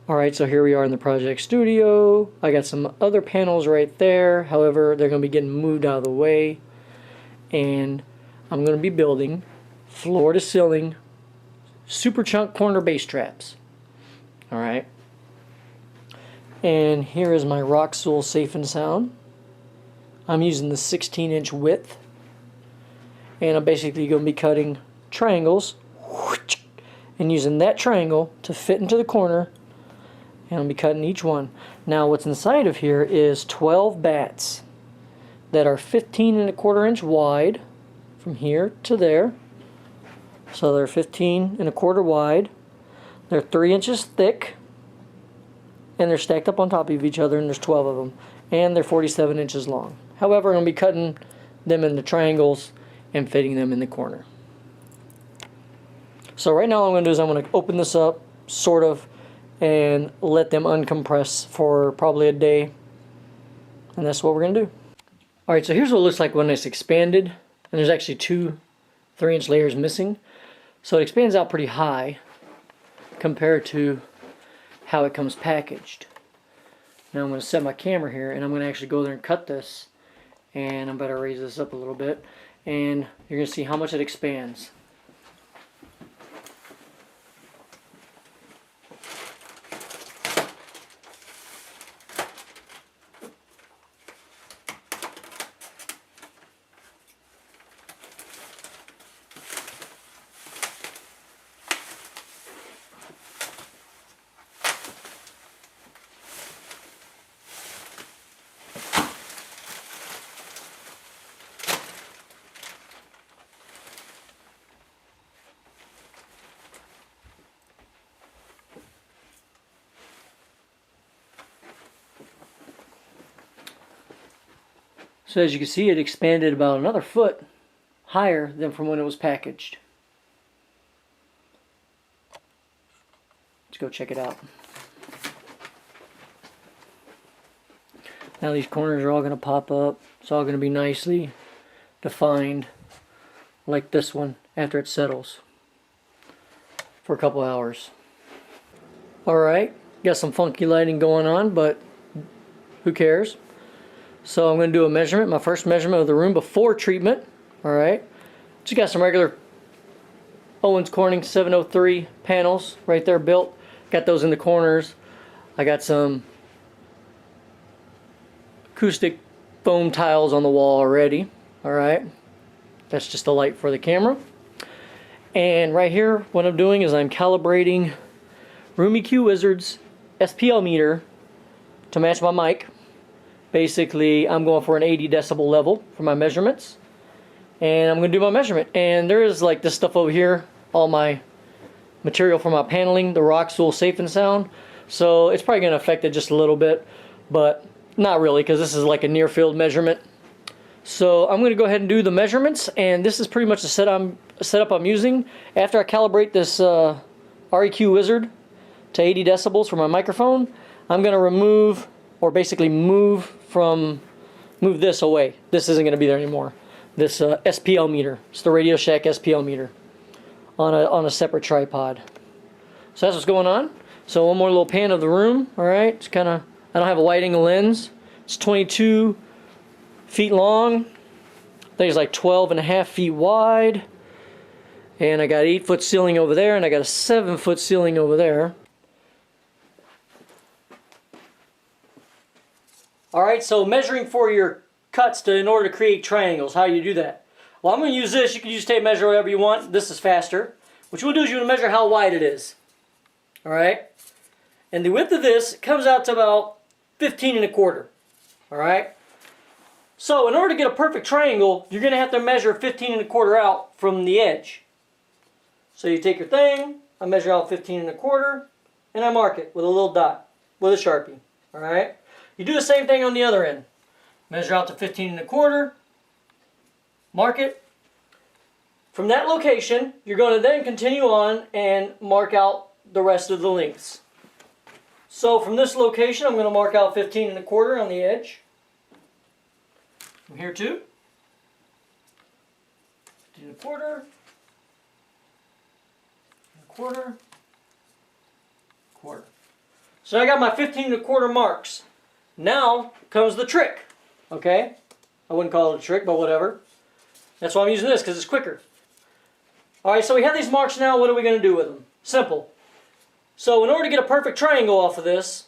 Alright, so here we are in the project studio. I got some other panels right there. However, they're going to be getting moved out of the way. And I'm going to be building floor to ceiling super chunk corner bass traps. Alright. And here is my Roxul Safe and Sound. I'm using the 16-inch width. And I'm basically going to be cutting triangles and using that triangle to fit into the corner. And I'll be cutting each one. Now what's inside of here is 12 bats that are 15 1/4 inch wide from here to there. So they're 15 1/4 wide. They're 3 inches thick. And they're stacked up on top of each other, and there's 12 of them. And they're 47 inches long. However, I'm going to be cutting them into triangles and fitting them in the corner. So right now what I'm going to do is I'm going to open this up, sort of, and let them uncompress for probably a day. And that's what we're going to do. Alright, so here's what it looks like when it's expanded. And there's actually 2 3-inch layers missing. So it expands out pretty high compared to how it comes packaged. Now I'm going to set my camera here, and I'm going to actually go there and cut this. And I'm going to raise this up a little bit. And you're going to see how much it expands. So as you can see, it expanded about another foot higher than from when it was packaged. Let's go check it out. Now these corners are all going to pop up. It's all going to be nicely defined like this one after it settles for a couple hours. Alright, got some funky lighting going on, but who cares? So I'm going to do a measurement, my first measurement of the room before treatment. Alright, just got some regular Owens Corning 703 panels right there built. Got those in the corners. I got some acoustic foam tiles on the wall already. Alright, that's just the light for the camera. And right here, what I'm doing is I'm calibrating Room EQ Wizard's SPL meter to match my mic. Basically, I'm going for an 80 decibel level for my measurements. And I'm going to do my measurement. And there is like this stuff over here, all my material for my paneling, the Roxul Safe and Sound. So it's probably going to affect it just a little bit, but not really, because this is like a near field measurement. So I'm going to go ahead and do the measurements, and this is pretty much the setup I'm using. After I calibrate this REQ Wizard to 80 decibels for my microphone, I'm going to remove, or basically move this away. This isn't going to be there anymore. This SPL meter. It's the Radio Shack SPL meter on a separate tripod. So that's what's going on. So one more little pan of the room. All right, it's kind of, I don't have a wide angle lens. It's 22 feet long. I think it's like 12.5 feet wide. And I got an 8-foot ceiling over there, and I got a 7-foot ceiling over there. Alright, so measuring for your cuts in order to create triangles, how do you do that? Well, I'm going to use this. You can use tape measure whatever you want. This is faster. What you will do is you're going to measure how wide it is. Alright? And the width of this comes out to about 15 1/4. Alright? So in order to get a perfect triangle, you're going to have to measure 15 1/4 out from the edge. So you take your thing, I measure out 15 1/4, and I mark it with a little dot with a Sharpie. Alright? You do the same thing on the other end. Measure out to 15 1/4, mark it. From that location, you're going to then continue on and mark out the rest of the lengths. So from this location, I'm going to mark out 15 1/4 on the edge. From here too. 15 1/4, 1/4, 1/4. So I got my 15¼ marks. Now comes the trick. Okay? I wouldn't call it a trick, but whatever. That's why I'm using this, because it's quicker. Alright, so we have these marks now. What are we going to do with them? Simple. So in order to get a perfect triangle off of this,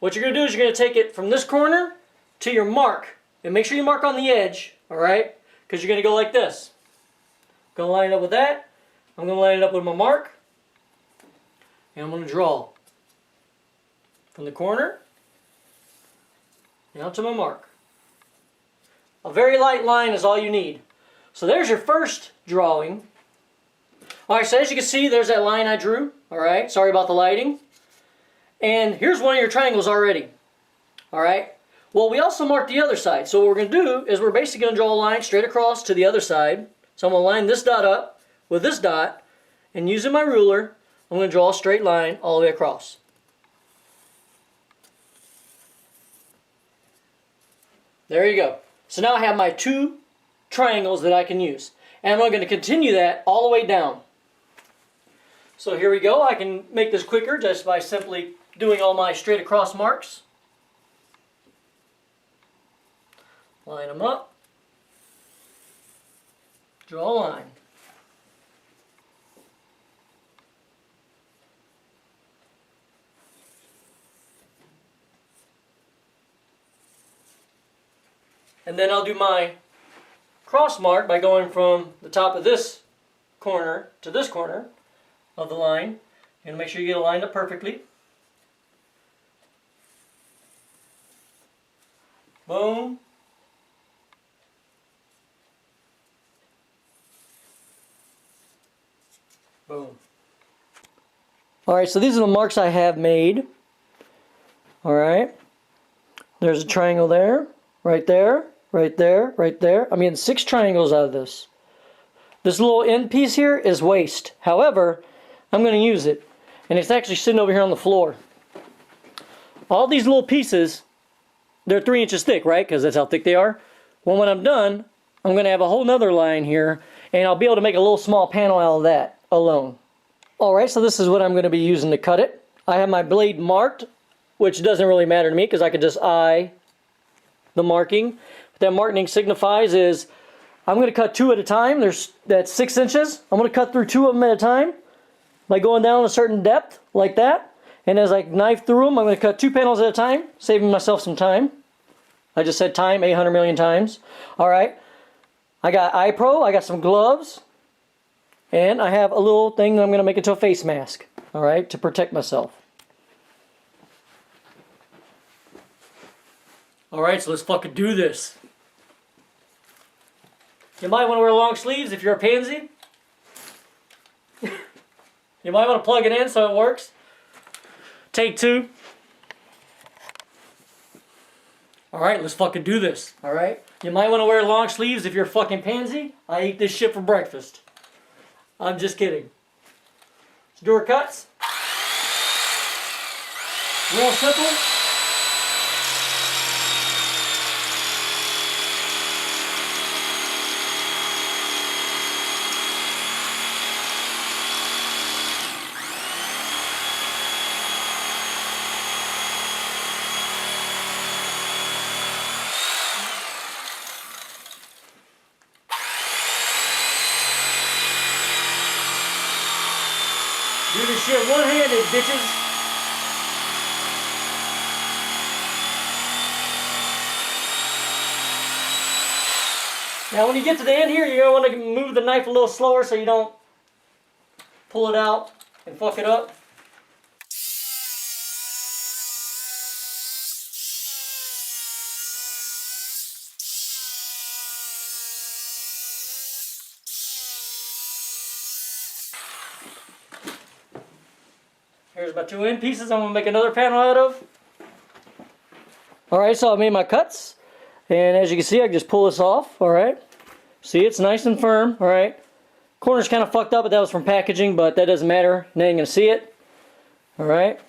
what you're going to do is you're going to take it from this corner to your mark. And make sure you mark on the edge. Alright? Because you're going to go like this. I'm going to line it up with that. I'm going to line it up with my mark. And I'm going to draw. From the corner down to my mark. A very light line is all you need. So there's your first drawing. Alright, so as you can see, there's that line I drew. Alright, sorry about the lighting. And here's one of your triangles already. Alright, well, we also marked the other side. So what we're going to do is we're basically going to draw a line straight across to the other side. So I'm going to line this dot up with this dot, and using my ruler, I'm going to draw a straight line all the way across. There you go. So now I have my two triangles that I can use. And I'm going to continue that all the way down. So here we go. I can make this quicker just by simply doing all my straight across marks. Line them up. Draw a line. And then I'll do my cross mark by going from the top of this corner to this corner of the line. You're going to make sure you get it lined up perfectly. Boom. Boom. Alright, so these are the marks I have made. Alright. There's a triangle there, right there, right there, right there. I'm getting 6 triangles out of this. This little end piece here is waste. However, I'm going to use it. And it's actually sitting over here on the floor. All these little pieces, they're 3 inches thick, right? Because that's how thick they are. Well, when I'm done, I'm going to have a whole nother line here. And I'll be able to make a little small panel out of that alone. Alright, so this is what I'm going to be using to cut it. I have my blade marked, which doesn't really matter to me because I can just eye the marking. What that marking signifies is I'm going to cut 2 at a time. That's 6 inches. I'm going to cut through 2 of them at a time by going down a certain depth like that. And as I knife through them, I'm going to cut 2 panels at a time, saving myself some time. I just said time 800 million times. Alright, I got eye pro, I got some gloves, and I have a little thing that I'm going to make into a face mask. Alright, to protect myself. Alright, so let's fucking do this. You might want to wear long sleeves if you're a pansy. You might want to plug it in so it works. Take 2. Alright, let's fucking do this. Alright? You might want to wear long sleeves if you're a fucking pansy. I eat this shit for breakfast. I'm just kidding. Let's do our cuts. Real simple. Do this shit one-handed, bitches. Now when you get to the end here, you're going to want to move the knife a little slower so you don't pull it out and fuck it up. Here's my 2 end pieces I'm going to make another panel out of. Alright, so I made my cuts. And as you can see, I can just pull this off. Alright. See, it's nice and firm. Alright. Corner's kind of fucked up, but that was from packaging, but that doesn't matter. Now you're going to see it. Alright.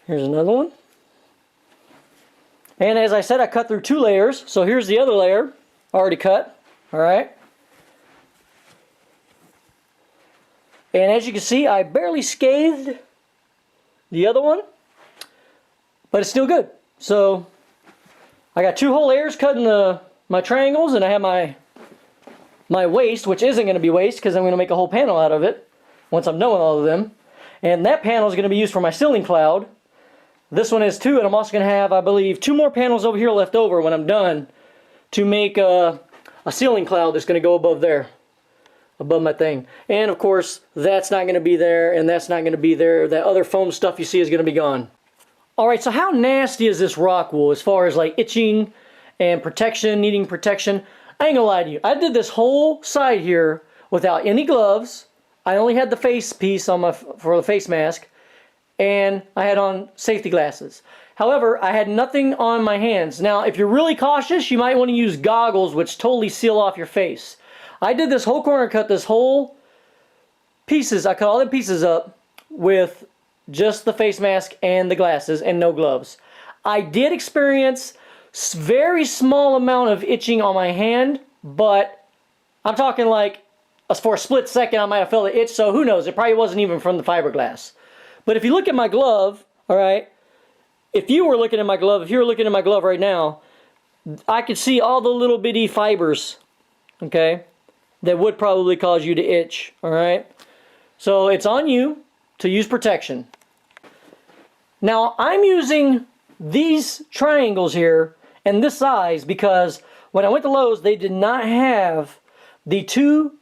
Here's another one. And as I said, I cut through 2 layers. So here's the other layer. Already cut. Alright. And as you can see, I barely scathed the other one. but it's still good. So I got 2 whole layers cutting my triangles, and I have my waste, which isn't going to be waste because I'm going to make a whole panel out of it once I'm done with all of them. And that panel is going to be used for my ceiling cloud. This one is too, and I'm also going to have, I believe, 2 more panels over here left over when I'm done to make a ceiling cloud that's going to go above there, above my thing. And of course, that's not going to be there, and that's not going to be there. That other foam stuff you see is going to be gone. Alright, so how nasty is this rock wool as far as like itching and protection, needing protection? I ain't gonna lie to you. I did this whole side here without any gloves. I only had the face piece on for the face mask, and I had on safety glasses. However, I had nothing on my hands. Now, if you're really cautious, you might want to use goggles, which totally seal off your face. I did this whole corner cut, this whole pieces. I cut all the pieces up with just the face mask and the glasses and no gloves. I did experience very small amount of itching on my hand, but I'm talking like for a split second I might have felt the itch, so who knows, it probably wasn't even from the fiberglass. But if you look at my glove, alright, if you were looking at my glove, if you were looking at my glove right now, I could see all the little bitty fibers, okay, that would probably cause you to itch, alright? So it's on you to use protection. Now I'm using these triangles here and this size because when I went to Lowe's, they did not have the 2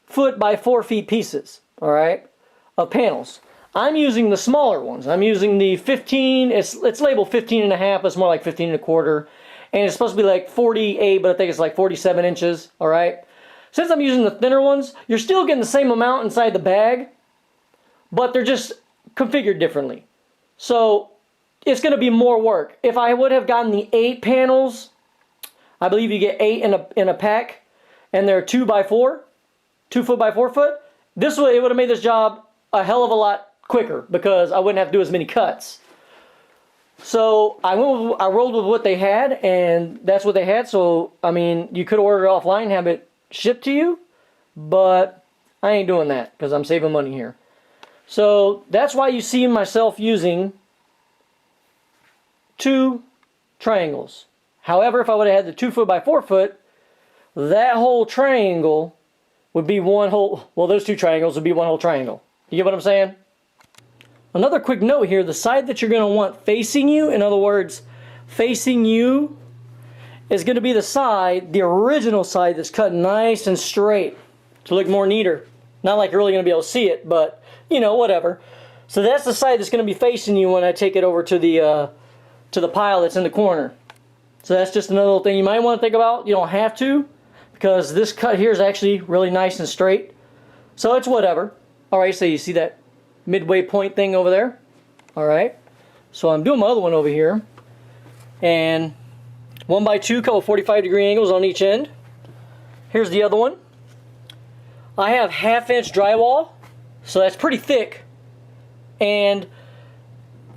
foot by 4 feet pieces, alright, of panels. I'm using the smaller ones. I'm using the 15, it's labeled 15 and a half, but it's more like 15 and a quarter. And it's supposed to be like 48, but I think it's like 47 inches, alright? Since I'm using the thinner ones, you're still getting the same amount inside the bag, but they're just configured differently. So it's going to be more work. If I would have gotten the 8 panels, I believe you get 8 in a pack, and they're 2 by 4, 2 foot by 4 foot. It would have made this job a hell of a lot quicker because I wouldn't have to do as many cuts. So I rolled with what they had, and that's what they had. So I mean, you could order it offline and have it shipped to you, but I ain't doing that because I'm saving money here. So that's why you see myself using 2 triangles. However, if I would have had the 2 foot by 4 foot, that whole triangle would be one whole, well, those 2 triangles would be one whole triangle. You get what I'm saying? Another quick note here, the side that you're going to want facing you, in other words, facing you, is going to be the side, the original side that's cut nice and straight to look more neater. Not like you're really going to be able to see it, but, you know, whatever. So that's the side that's going to be facing you when I take it over to the pile that's in the corner. So that's just another little thing you might want to think about. You don't have to, because this cut here is actually really nice and straight. So it's whatever. Alright, so you see that midway point thing over there? Alright. So I'm doing my other one over here. And 1 by 2, couple 45-degree angles on each end. Here's the other one. I have 1/2 inch drywall, so that's pretty thick. And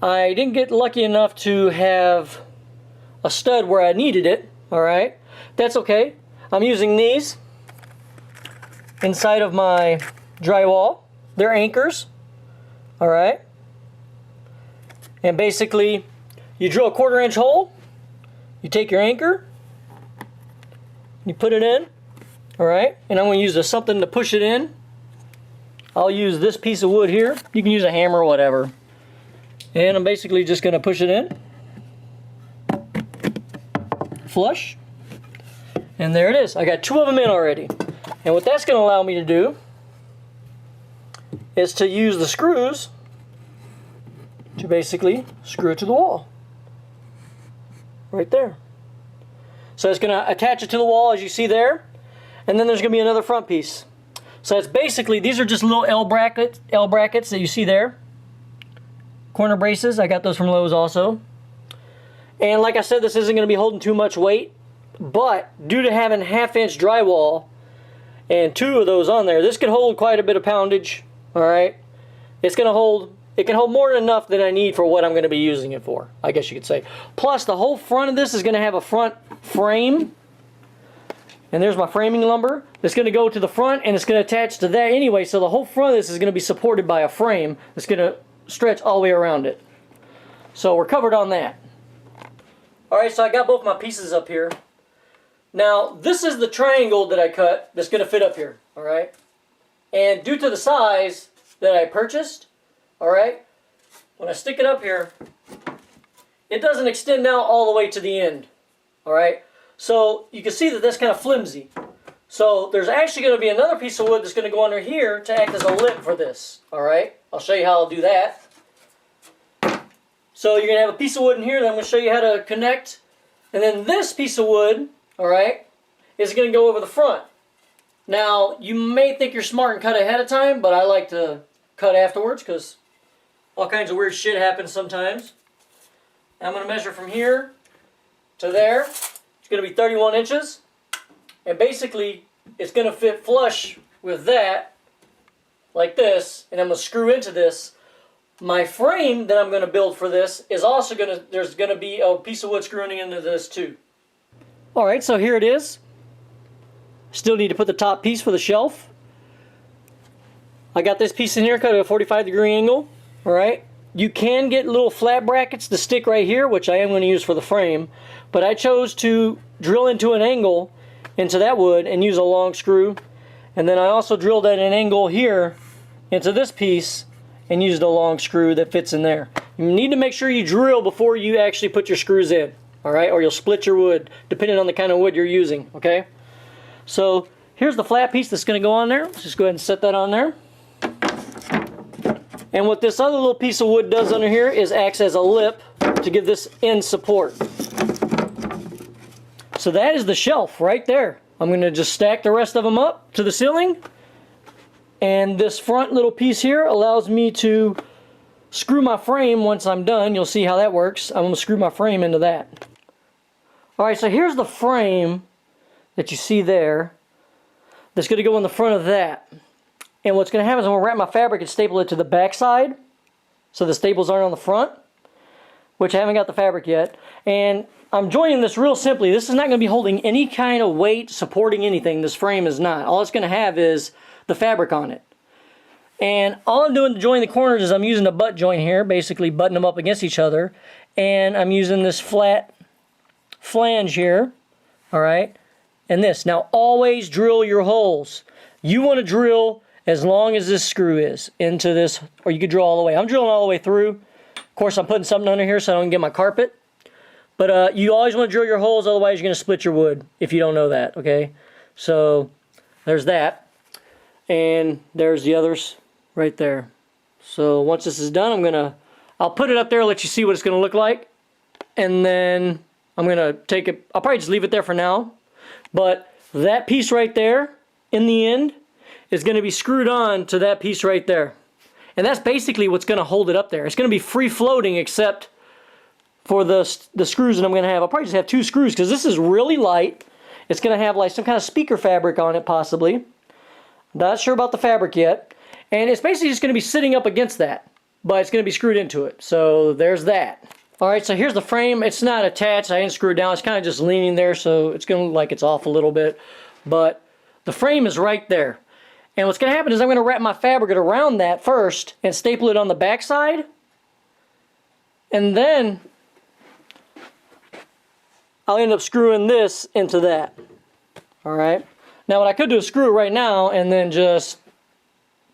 I didn't get lucky enough to have a stud where I needed it. Alright. That's okay. I'm using these inside of my drywall. They're anchors. Alright. And basically, you drill a 1/4 inch hole, you take your anchor, you put it in, alright, and I'm going to use something to push it in. I'll use this piece of wood here. You can use a hammer or whatever. And I'm basically just going to push it in. Flush. And there it is. I got 2 of them in already. And what that's going to allow me to do is to use the screws to basically screw it to the wall. Right there. So it's going to attach it to the wall as you see there. And then there's going to be another front piece. So it's basically, these are just little L brackets that you see there. Corner braces, I got those from Lowe's also. And like I said, this isn't going to be holding too much weight. But due to having 1/2 inch drywall and 2 of those on there, this can hold quite a bit of poundage. Alright, it can hold more than enough than I need for what I'm going to be using it for, I guess you could say. Plus, the whole front of this is going to have a front frame. And there's my framing lumber. It's going to go to the front, and it's going to attach to that anyway. So the whole front of this is going to be supported by a frame that's going to stretch all the way around it. So we're covered on that. Alright, so I got both my pieces up here. Now, this is the triangle that I cut that's going to fit up here. Alright? And due to the size that I purchased, alright, when I stick it up here, it doesn't extend out all the way to the end. Alright? So you can see that that's kind of flimsy. So there's actually going to be another piece of wood that's going to go under here to act as a lip for this. Alright? I'll show you how I'll do that. So you're going to have a piece of wood in here that I'm going to show you how to connect. And then this piece of wood, alright, is going to go over the front. Now, you may think you're smart and cut ahead of time, but I like to cut afterwards because all kinds of weird shit happens sometimes. I'm going to measure from here to there. It's going to be 31 inches. And basically, it's going to fit flush with that, like this. And I'm going to screw into this. My frame that I'm going to build for this is also going to, there's going to be a piece of wood screwing into this too. Alright, so here it is. Still need to put the top piece for the shelf. I got this piece in here cut at a 45-degree angle. Alright. You can get little flat brackets to stick right here, which I am going to use for the frame. But I chose to drill into an angle into that wood and use a long screw. And then I also drilled at an angle here into this piece and used a long screw that fits in there. You need to make sure you drill before you actually put your screws in. Alright, or you'll split your wood, depending on the kind of wood you're using. Okay? So, here's the flat piece that's going to go on there. Let's just go ahead and set that on there. And what this other little piece of wood does under here is acts as a lip to give this end support. So that is the shelf right there. I'm going to just stack the rest of them up to the ceiling. And this front little piece here allows me to screw my frame once I'm done. You'll see how that works. I'm going to screw my frame into that. Alright, so here's the frame that you see there that's going to go in the front of that. And what's going to happen is I'm going to wrap my fabric and staple it to the back side so the staples aren't on the front, which I haven't got the fabric yet. And I'm joining this real simply. This is not going to be holding any kind of weight, supporting anything. This frame is not. All it's going to have is the fabric on it. And all I'm doing to join the corners is I'm using a butt joint here, basically butting them up against each other. And I'm using this flat flange here, alright, and this. Now always drill your holes. You want to drill as long as this screw is into this, or you could drill all the way. I'm drilling all the way through. Of course, I'm putting something under here so I don't get my carpet. But you always want to drill your holes, otherwise you're going to split your wood if you don't know that, okay? So there's that. And there's the others right there. So once this is done, I'll put it up there, let you see what it's going to look like. And then I'm going to take it, I'll probably just leave it there for now. But that piece right there, in the end, is going to be screwed on to that piece right there. And that's basically what's going to hold it up there. It's going to be free floating except for the screws that I'm going to have. I'll probably just have 2 screws because this is really light. It's going to have like some kind of speaker fabric on it possibly. Not sure about the fabric yet. And it's basically just going to be sitting up against that. But it's going to be screwed into it. So there's that. Alright, so here's the frame. It's not attached. I didn't screw it down. It's kind of just leaning there, so it's going to look like it's off a little bit. But the frame is right there. And what's going to happen is I'm going to wrap my fabric around that first and staple it on the back side. And then I'll end up screwing this into that. Alright. Now what I could do is screw it right now and then just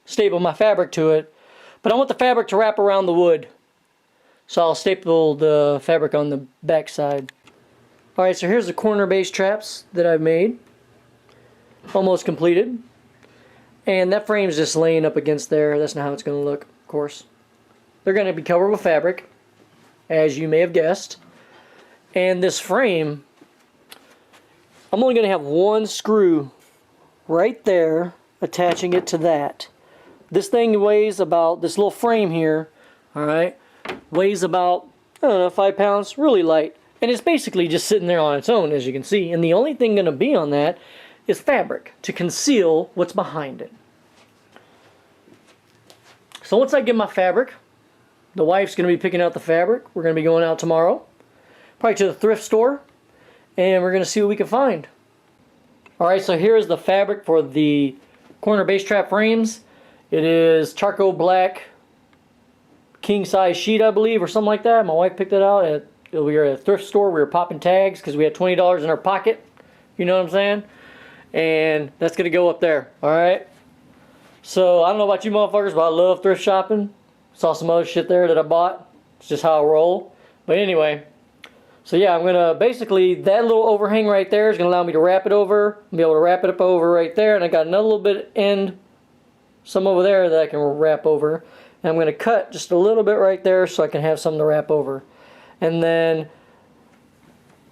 staple my fabric to it. But I want the fabric to wrap around the wood. So I'll staple the fabric on the back side. Alright, so here's the corner base traps that I've made. Almost completed. And that frame's just laying up against there. That's not how it's going to look, of course. They're going to be covered with fabric, as you may have guessed. And this frame, I'm only going to have 1 screw right there attaching it to that. This thing weighs about, this little frame here, alright, weighs about, I don't know, 5 pounds, really light. And it's basically just sitting there on its own, as you can see. And the only thing going to be on that is fabric to conceal what's behind it. So once I get my fabric, the wife's going to be picking out the fabric. We're going to be going out tomorrow, probably to the thrift store, and we're going to see what we can find. Alright, so here's the fabric for the corner base trap frames. It is charcoal black king size sheet, I believe, or something like that. My wife picked it out at We were at a thrift store. We were popping tags because we had $20 in our pocket. You know what I'm saying? And that's going to go up there. All right? So, I don't know about you motherfuckers, but I love thrift shopping. Saw some other shit there that I bought. It's just how I roll. But anyway, so yeah, I'm going to basically, that little overhang right there is going to allow me to wrap it over. I'll be able to wrap it up over right there. And I got another little bit end, some over there that I can wrap over. And I'm going to cut just a little bit right there so I can have something to wrap over. And then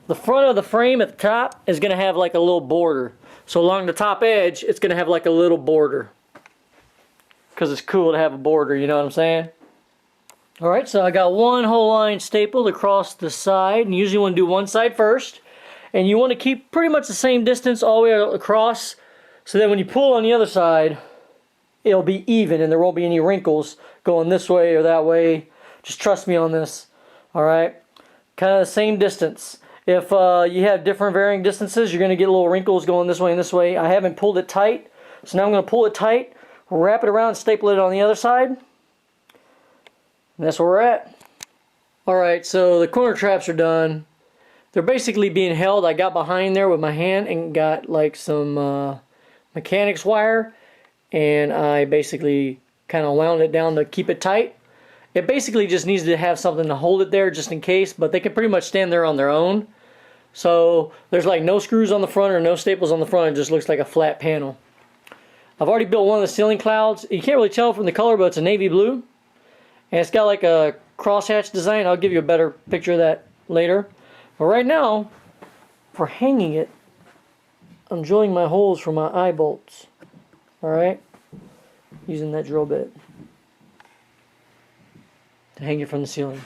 the front of the frame at the top is going to have like a little border. So along the top edge, it's going to have like a little border. Because it's cool to have a border, you know what I'm saying? Alright, so I got one whole line stapled across the side. And usually you want to do one side first. And you want to keep pretty much the same distance all the way across. So that when you pull on the other side, it'll be even and there won't be any wrinkles going this way or that way. Just trust me on this. Alright? Kind of the same distance. If you have different varying distances, you're going to get little wrinkles going this way and this way. I haven't pulled it tight. So now I'm going to pull it tight. Wrap it around and staple it on the other side. And that's where we're at. Alright, so the corner traps are done. They're basically being held. I got behind there with my hand and got like some mechanics wire. And I basically kind of wound it down to keep it tight. It basically just needs to have something to hold it there just in case. But they can pretty much stand there on their own. So there's like no screws on the front or no staples on the front. It just looks like a flat panel. I've already built one of the ceiling clouds. You can't really tell from the color, but it's a navy blue. And it's got like a crosshatch design. I'll give you a better picture of that later. But right now, for hanging it, I'm drilling my holes for my eye bolts. Alright? Using that drill bit to hang it from the ceiling.